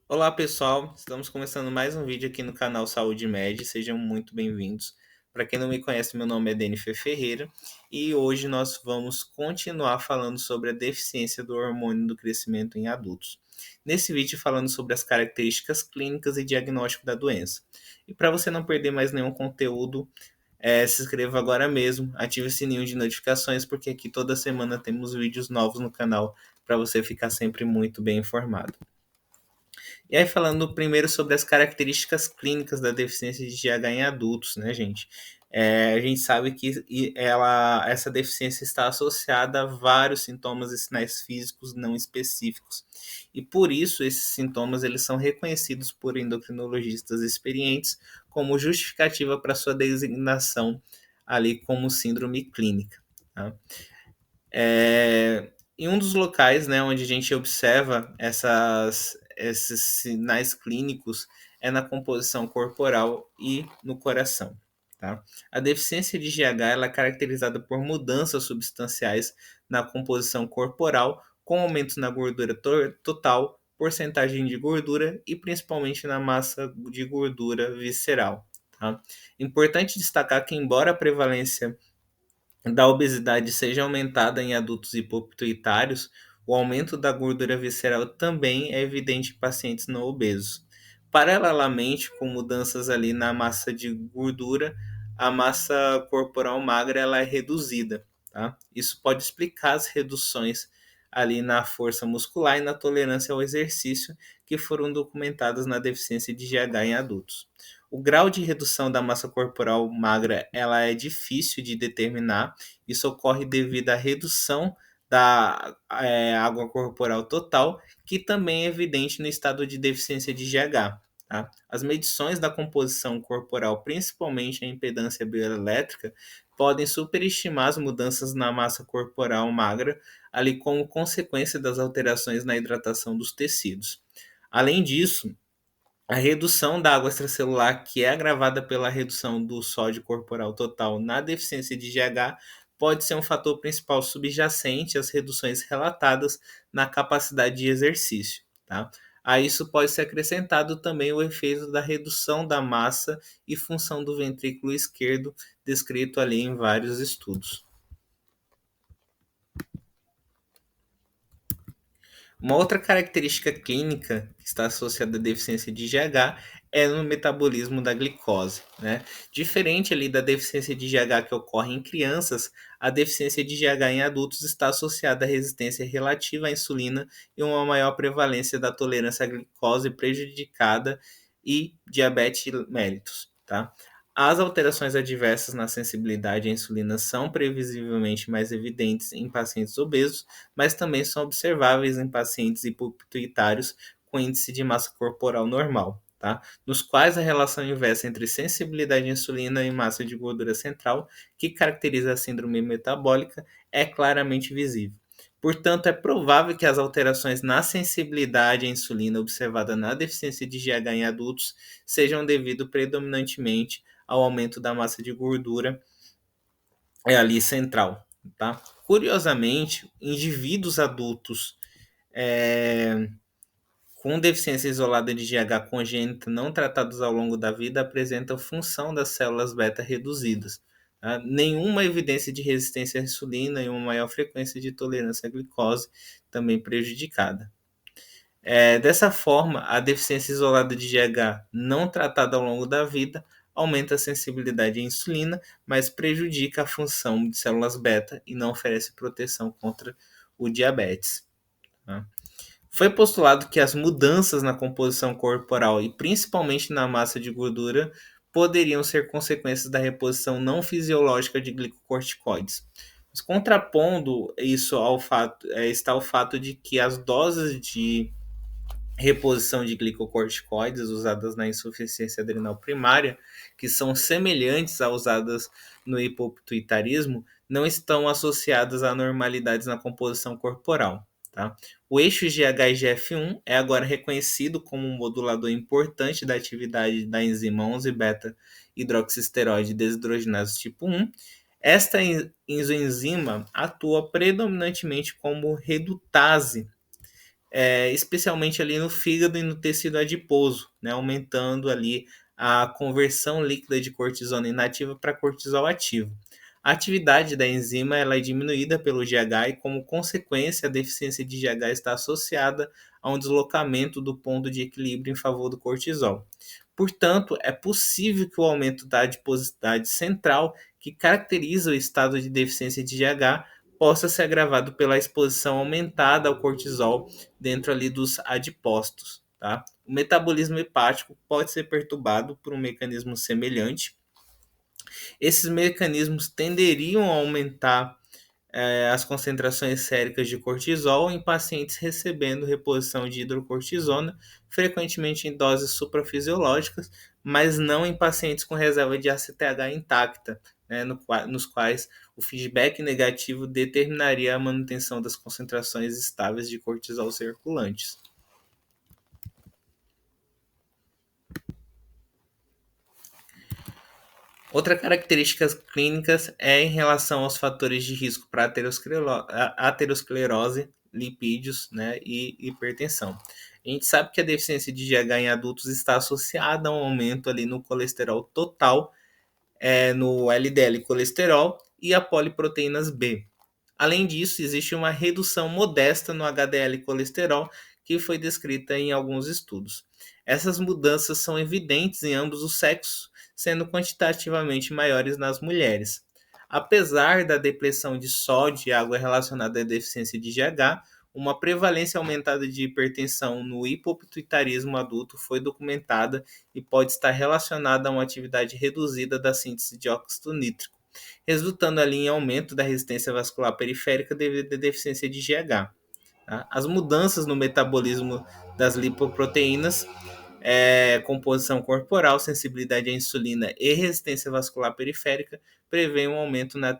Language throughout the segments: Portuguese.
Olá pessoal, estamos começando mais um vídeo aqui no canal Saúde Med, sejam muito bem-vindos. Para quem não me conhece, meu nome é Denifer Ferreira e hoje nós vamos continuar falando sobre a deficiência do hormônio do crescimento em adultos. Nesse vídeo falando sobre as características clínicas e diagnóstico da doença. E para você não perder mais nenhum conteúdo, se inscreva agora mesmo, ative o sininho de notificações porque aqui toda semana temos vídeos novos no canal para você ficar sempre muito bem informado. E aí, falando primeiro sobre as características clínicas da deficiência de GH em adultos, né, gente? A gente sabe que essa deficiência está associada a vários sintomas e sinais físicos não específicos. E por isso, esses sintomas eles são reconhecidos por endocrinologistas experientes como justificativa para sua designação ali como síndrome clínica. Tá? Em um dos locais, né, onde a gente observa esses sinais clínicos é na composição corporal e no coração. Tá? A deficiência de GH ela é caracterizada por mudanças substanciais na composição corporal, com aumento na gordura total, porcentagem de gordura e principalmente na massa de gordura visceral. Tá? Importante destacar que, embora a prevalência da obesidade seja aumentada em adultos hipopituitários, o aumento da gordura visceral também é evidente em pacientes não obesos. Paralelamente, com mudanças ali na massa de gordura, a massa corporal magra ela é reduzida. Tá? Isso pode explicar as reduções ali na força muscular e na tolerância ao exercício que foram documentadas na deficiência de GH em adultos. O grau de redução da massa corporal magra ela é difícil de determinar. Isso ocorre devido à redução da água corporal total, que também é evidente no estado de deficiência de GH. Tá? As medições da composição corporal, principalmente a impedância bioelétrica, podem superestimar as mudanças na massa corporal magra, ali como consequência das alterações na hidratação dos tecidos. Além disso, a redução da água extracelular, que é agravada pela redução do sódio corporal total na deficiência de GH, pode ser um fator principal subjacente às reduções relatadas na capacidade de exercício. Tá? A isso pode ser acrescentado também o efeito da redução da massa e função do ventrículo esquerdo, descrito ali em vários estudos. Uma outra característica clínica que está associada à deficiência de GH é no metabolismo da glicose, né? Diferente ali da deficiência de GH que ocorre em crianças, a deficiência de GH em adultos está associada à resistência relativa à insulina e uma maior prevalência da tolerância à glicose prejudicada e diabetes mellitus, tá? As alterações adversas na sensibilidade à insulina são previsivelmente mais evidentes em pacientes obesos, mas também são observáveis em pacientes hipopituitários com índice de massa corporal normal, tá? Nos quais a relação inversa entre sensibilidade à insulina e massa de gordura central, que caracteriza a síndrome metabólica, é claramente visível. Portanto, é provável que as alterações na sensibilidade à insulina observada na deficiência de GH em adultos sejam devido predominantemente ao aumento da massa de gordura ali central. Tá? Curiosamente, indivíduos adultos é, com deficiência isolada de GH congênita não tratados ao longo da vida apresentam função das células beta reduzidas. Tá? Nenhuma evidência de resistência à insulina e uma maior frequência de tolerância à glicose também prejudicada. Dessa forma, a deficiência isolada de GH não tratada ao longo da vida aumenta a sensibilidade à insulina, mas prejudica a função de células beta e não oferece proteção contra o diabetes. Tá? Foi postulado que as mudanças na composição corporal e principalmente na massa de gordura poderiam ser consequências da reposição não fisiológica de glicocorticoides. Mas contrapondo isso ao fato, está o fato de que as doses de reposição de glicocorticoides usadas na insuficiência adrenal primária, que são semelhantes às usadas no hipopituitarismo, não estão associadas a anormalidades na composição corporal. Tá? O eixo GH-IGF-1 é agora reconhecido como um modulador importante da atividade da enzima 11-beta-hidroxisteroide desidrogenase tipo 1. Esta enzima atua predominantemente como redutase especialmente ali no fígado e no tecido adiposo, né, aumentando ali a conversão líquida de cortisona inativa para cortisol ativo. A atividade da enzima ela é diminuída pelo GH e, como consequência, a deficiência de GH está associada a um deslocamento do ponto de equilíbrio em favor do cortisol. Portanto, é possível que o aumento da adiposidade central, que caracteriza o estado de deficiência de GH, possa ser agravado pela exposição aumentada ao cortisol dentro ali dos adipócitos. Tá? O metabolismo hepático pode ser perturbado por um mecanismo semelhante. Esses mecanismos tenderiam a aumentar as concentrações séricas de cortisol em pacientes recebendo reposição de hidrocortisona, frequentemente em doses suprafisiológicas, mas não em pacientes com reserva de ACTH intacta, né, nos quais o feedback negativo determinaria a manutenção das concentrações estáveis de cortisol circulantes. Outra característica clínica é em relação aos fatores de risco para aterosclerose, lipídios, né, e hipertensão. A gente sabe que a deficiência de GH em adultos está associada a um aumento ali no colesterol total, no LDL colesterol e a poliproteínas B. Além disso, existe uma redução modesta no HDL colesterol que foi descrita em alguns estudos. Essas mudanças são evidentes em ambos os sexos, sendo quantitativamente maiores nas mulheres. Apesar da depressão de sódio e água relacionada à deficiência de GH, uma prevalência aumentada de hipertensão no hipopituitarismo adulto foi documentada e pode estar relacionada a uma atividade reduzida da síntese de óxido nítrico, resultando ali em aumento da resistência vascular periférica devido à deficiência de GH. Tá? As mudanças no metabolismo das lipoproteínas, composição corporal, sensibilidade à insulina e resistência vascular periférica prevêem um aumento na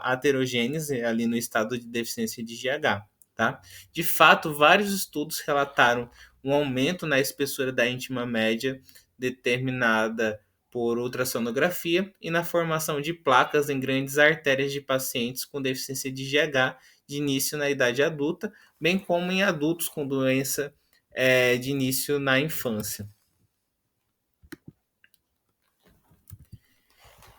aterogênese ali no estado de deficiência de GH. Tá? De fato, vários estudos relataram um aumento na espessura da íntima média determinada por ultrassonografia e na formação de placas em grandes artérias de pacientes com deficiência de GH de início na idade adulta, bem como em adultos com doença de início na infância.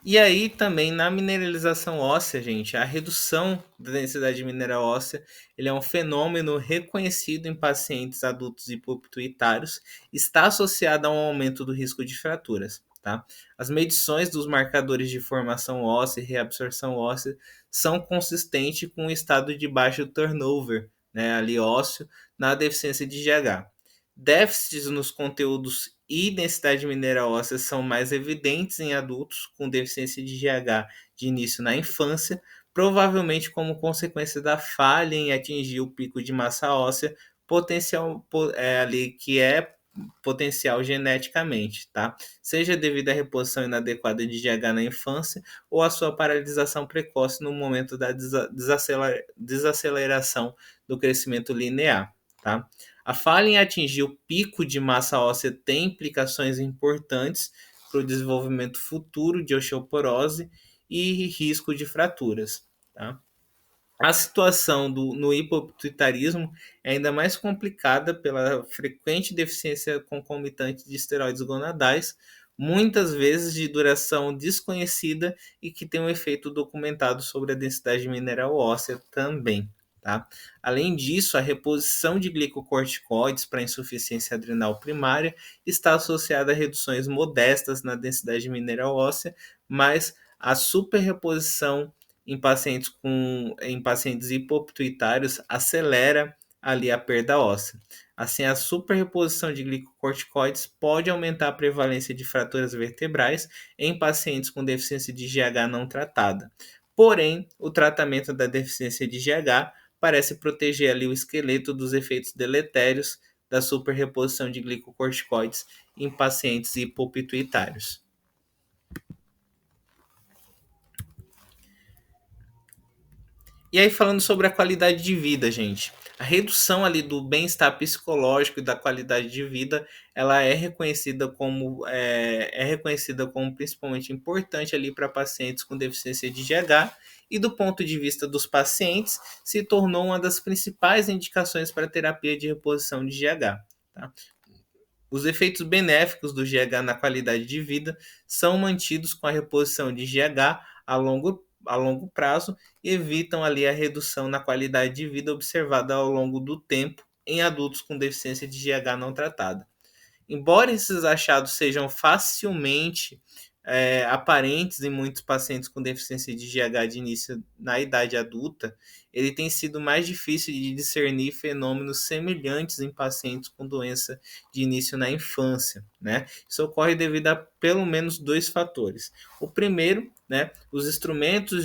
E aí também na mineralização óssea, gente, a redução da densidade mineral óssea, ele é um fenômeno reconhecido em pacientes adultos hipopituitários, está associado a um aumento do risco de fraturas. Tá? As medições dos marcadores de formação óssea e reabsorção óssea são consistentes com o estado de baixo turnover, né, ali ósseo, na deficiência de GH. Déficits nos conteúdos e densidade mineral óssea são mais evidentes em adultos com deficiência de GH de início na infância, provavelmente como consequência da falha em atingir o pico de massa óssea potencial ali que é potencial geneticamente, tá? Seja devido à reposição inadequada de GH na infância ou à sua paralisação precoce no momento da desaceleração do crescimento linear, tá? A falha em atingir o pico de massa óssea tem implicações importantes para o desenvolvimento futuro de osteoporose e risco de fraturas. Tá? A situação no hipopituitarismo é ainda mais complicada pela frequente deficiência concomitante de esteroides gonadais, muitas vezes de duração desconhecida e que tem um efeito documentado sobre a densidade mineral óssea também. Tá? Além disso, a reposição de glicocorticoides para insuficiência adrenal primária está associada a reduções modestas na densidade mineral óssea, mas a superreposição em pacientes hipopituitários acelera ali a perda óssea. Assim, a superreposição de glicocorticoides pode aumentar a prevalência de fraturas vertebrais em pacientes com deficiência de GH não tratada. Porém, o tratamento da deficiência de GH parece proteger ali o esqueleto dos efeitos deletérios da superreposição de glicocorticoides em pacientes hipopituitários. E aí, falando sobre a qualidade de vida, gente. A redução ali do bem-estar psicológico e da qualidade de vida, ela é reconhecida como principalmente importante ali para pacientes com deficiência de GH e do ponto de vista dos pacientes, se tornou uma das principais indicações para terapia de reposição de GH. Tá? Os efeitos benéficos do GH na qualidade de vida são mantidos com a reposição de GH a longo prazo e evitam ali a redução na qualidade de vida observada ao longo do tempo em adultos com deficiência de GH não tratada. Embora esses achados sejam facilmente aparentes em muitos pacientes com deficiência de GH de início na idade adulta, ele tem sido mais difícil de discernir fenômenos semelhantes em pacientes com doença de início na infância. Né? Isso ocorre devido a pelo menos dois fatores. O primeiro, né, os instrumentos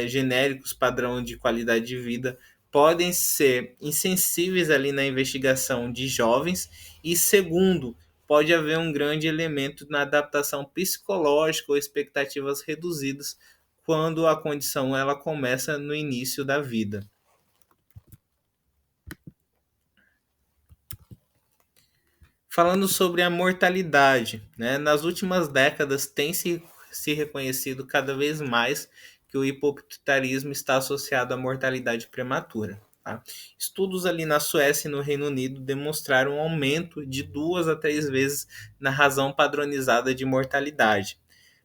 genéricos padrão de qualidade de vida podem ser insensíveis ali na investigação de jovens e segundo, pode haver um grande elemento na adaptação psicológica ou expectativas reduzidas quando a condição ela começa no início da vida. Falando sobre a mortalidade, né? Nas últimas décadas tem se reconhecido cada vez mais que o hipopituitarismo está associado à mortalidade prematura. Tá? Estudos ali na Suécia e no Reino Unido demonstraram um aumento de 2 a 3 vezes na razão padronizada de mortalidade.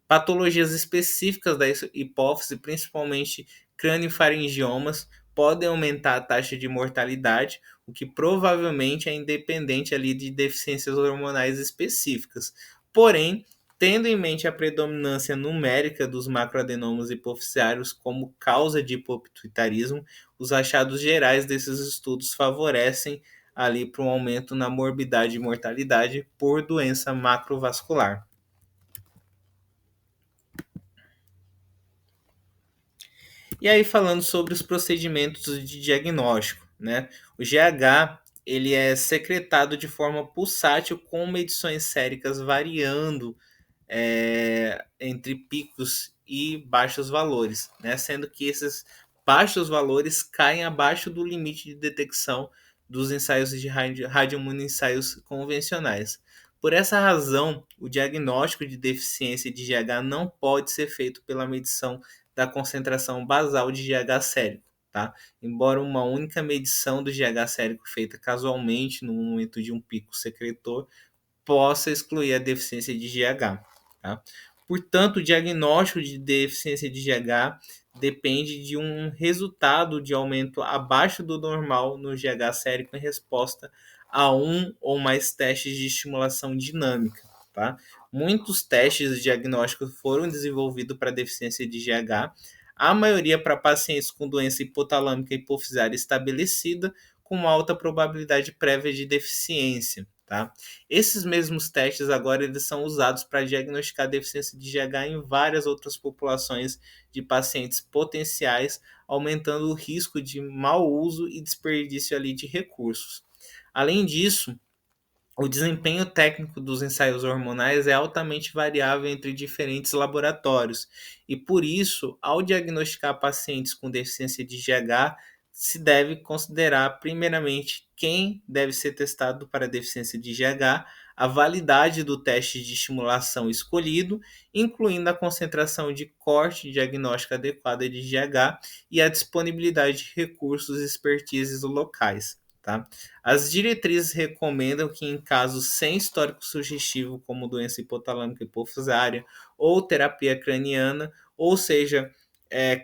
Patologias específicas da hipófise, principalmente craniofaringiomas, podem aumentar a taxa de mortalidade, o que provavelmente é independente ali de deficiências hormonais específicas. Porém, tendo em mente a predominância numérica dos macroadenoma hipofisiários como causa de hipopituitarismo, os achados gerais desses estudos favorecem ali para um aumento na morbidade e mortalidade por doença macrovascular. E aí falando sobre os procedimentos de diagnóstico, né? O GH ele é secretado de forma pulsátil com medições séricas variando entre picos e baixos valores, né? Sendo que esses baixos valores caem abaixo do limite de detecção dos ensaios de radioimunoensaios convencionais. Por essa razão, o diagnóstico de deficiência de GH não pode ser feito pela medição da concentração basal de GH sérico. Tá? Embora uma única medição do GH sérico feita casualmente no momento de um pico secretor possa excluir a deficiência de GH. Tá? Portanto, o diagnóstico de deficiência de GH depende de um resultado de aumento abaixo do normal no GH sérico em resposta a um ou mais testes de estimulação dinâmica. Tá? Muitos testes diagnósticos foram desenvolvidos para deficiência de GH, a maioria para pacientes com doença hipotalâmica hipofisiária estabelecida, com alta probabilidade prévia de deficiência. Tá? Esses mesmos testes agora eles são usados para diagnosticar deficiência de GH em várias outras populações de pacientes potenciais, aumentando o risco de mau uso e desperdício ali de recursos. Além disso, o desempenho técnico dos ensaios hormonais é altamente variável entre diferentes laboratórios e, por isso, ao diagnosticar pacientes com deficiência de GH, se deve considerar, primeiramente, quem deve ser testado para deficiência de GH, a validade do teste de estimulação escolhido, incluindo a concentração de corte diagnóstica adequada de GH e a disponibilidade de recursos e expertises locais. Tá? As diretrizes recomendam que em casos sem histórico sugestivo, como doença hipotalâmica hipofisária ou terapia craniana, ou seja,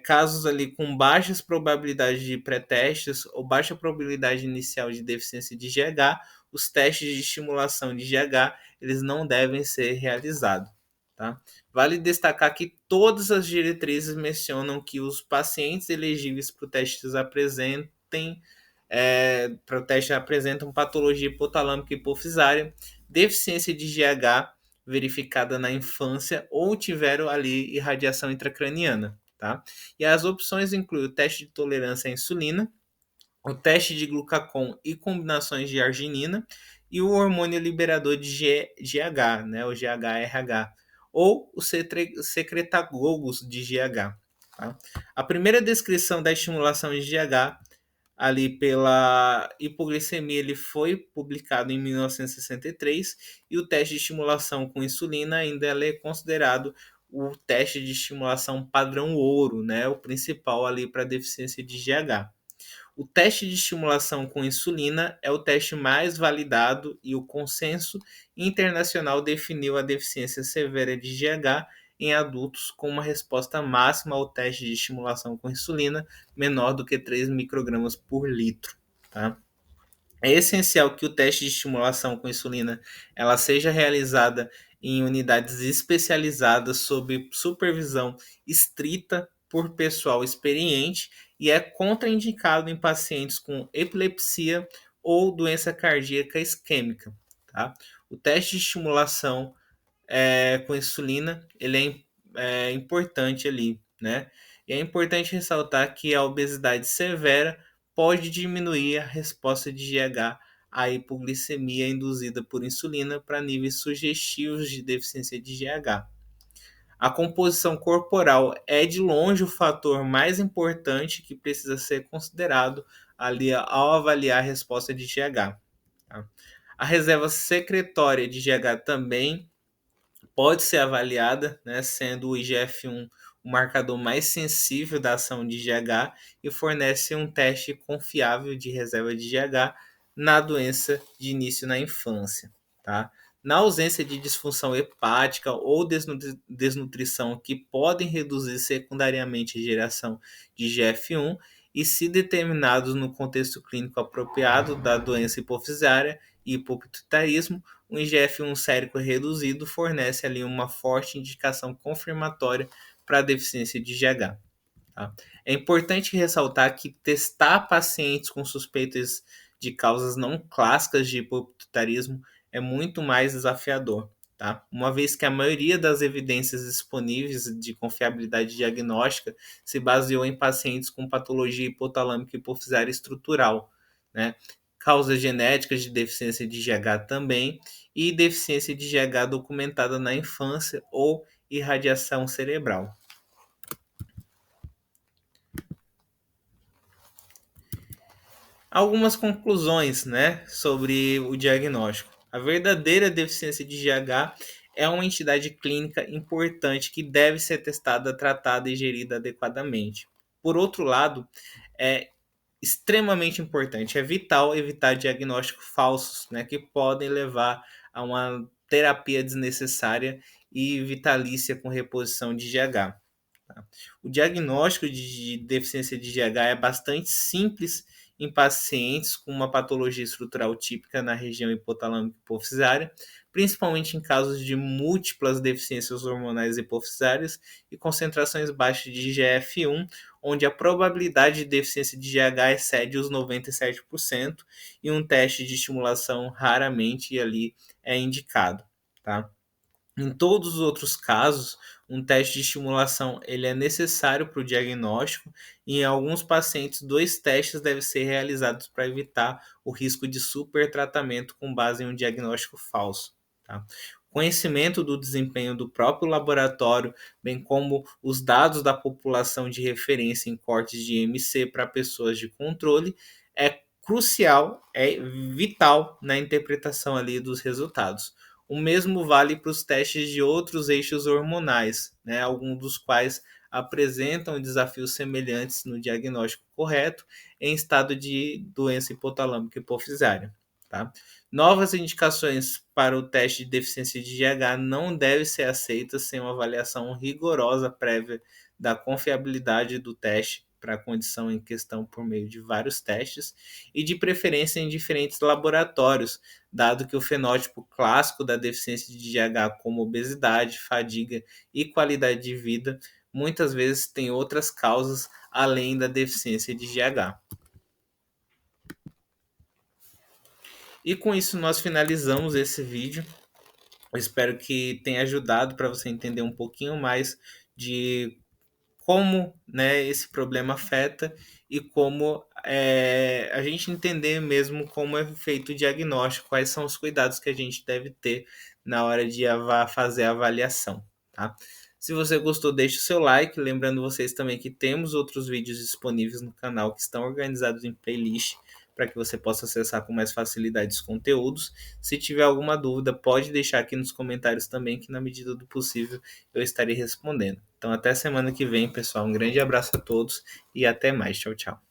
casos ali com baixas probabilidades de pré-testes ou baixa probabilidade inicial de deficiência de GH, os testes de estimulação de GH eles não devem ser realizados. Tá? Vale destacar que todas as diretrizes mencionam que os pacientes elegíveis para o teste apresentam patologia hipotalâmica hipofisária, deficiência de GH verificada na infância ou tiveram ali irradiação intracraniana. Tá? E as opções incluem o teste de tolerância à insulina, o teste de glucagon e combinações de arginina e o hormônio liberador de GH, né, o GHRH, ou os secretagogos de GH. Tá? A primeira descrição da estimulação de GH ali pela hipoglicemia, ele foi publicado em 1963, e o teste de estimulação com insulina ainda é considerado o teste de estimulação padrão ouro, né, o principal ali para deficiência de GH. O teste de estimulação com insulina é o teste mais validado, e o consenso internacional definiu a deficiência severa de GH em adultos com uma resposta máxima ao teste de estimulação com insulina menor do que 3 microgramas por litro. Tá? É essencial que o teste de estimulação com insulina ela seja realizada em unidades especializadas sob supervisão estrita por pessoal experiente, e é contraindicado em pacientes com epilepsia ou doença cardíaca isquêmica. Tá? O teste de estimulação com insulina ele é importante ali, né? E é importante ressaltar que a obesidade severa pode diminuir a resposta de GH à hipoglicemia induzida por insulina para níveis sugestivos de deficiência de GH. A composição corporal é de longe o fator mais importante que precisa ser considerado ali ao avaliar a resposta de GH. Tá? A reserva secretória de GH também pode ser avaliada, né, sendo o IGF-1 o marcador mais sensível da ação de GH e fornece um teste confiável de reserva de GH na doença de início na infância. Tá? Na ausência de disfunção hepática ou desnutrição que podem reduzir secundariamente a geração de GF1, e se determinados no contexto clínico apropriado da doença hipofisária e hipopituitarismo, um IGF-1 sérico reduzido fornece ali uma forte indicação confirmatória para a deficiência de GH. Tá? É importante ressaltar que testar pacientes com suspeitas de causas não clássicas de hipopituitarismo é muito mais desafiador, tá? Uma vez que a maioria das evidências disponíveis de confiabilidade diagnóstica se baseou em pacientes com patologia hipotalâmica hipofisária estrutural, né? Causas genéticas de deficiência de GH também, e deficiência de GH documentada na infância ou irradiação cerebral. Algumas conclusões, né, sobre o diagnóstico. A verdadeira deficiência de GH é uma entidade clínica importante que deve ser testada, tratada e gerida adequadamente. Por outro lado, é extremamente importante, é vital evitar diagnósticos falsos, né, que podem levar a uma terapia desnecessária e vitalícia com reposição de GH. Tá? O diagnóstico de deficiência de GH é bastante simples em pacientes com uma patologia estrutural típica na região hipotalâmica hipofisária, principalmente em casos de múltiplas deficiências hormonais hipofisárias e concentrações baixas de IGF-1, onde a probabilidade de deficiência de GH excede os 97%, e um teste de estimulação raramente ali é indicado. Tá? Em todos os outros casos, um teste de estimulação ele é necessário para o diagnóstico, e em alguns pacientes 2 testes devem ser realizados para evitar o risco de supertratamento com base em um diagnóstico falso. Tá? Conhecimento do desempenho do próprio laboratório, bem como os dados da população de referência em cortes de IMC para pessoas de controle, é crucial, é vital na interpretação ali dos resultados. O mesmo vale para os testes de outros eixos hormonais, né, alguns dos quais apresentam desafios semelhantes no diagnóstico correto em estado de doença hipotalâmica hipofisária. Tá? Novas indicações para o teste de deficiência de GH não devem ser aceitas sem uma avaliação rigorosa prévia da confiabilidade do teste para a condição em questão por meio de vários testes, e de preferência em diferentes laboratórios, dado que o fenótipo clássico da deficiência de GH, como obesidade, fadiga e qualidade de vida, muitas vezes tem outras causas além da deficiência de GH. E com isso nós finalizamos esse vídeo. Eu espero que tenha ajudado para você entender um pouquinho mais de como, né, esse problema afeta, e como a gente entender mesmo como é feito o diagnóstico, quais são os cuidados que a gente deve ter na hora de fazer a avaliação. Tá? Se você gostou, deixe o seu like. Lembrando vocês também que temos outros vídeos disponíveis no canal que estão organizados em playlist para que você possa acessar com mais facilidade os conteúdos. Se tiver alguma dúvida, pode deixar aqui nos comentários também, que na medida do possível eu estarei respondendo. Então até semana que vem, pessoal. Um grande abraço a todos e até mais. Tchau, tchau.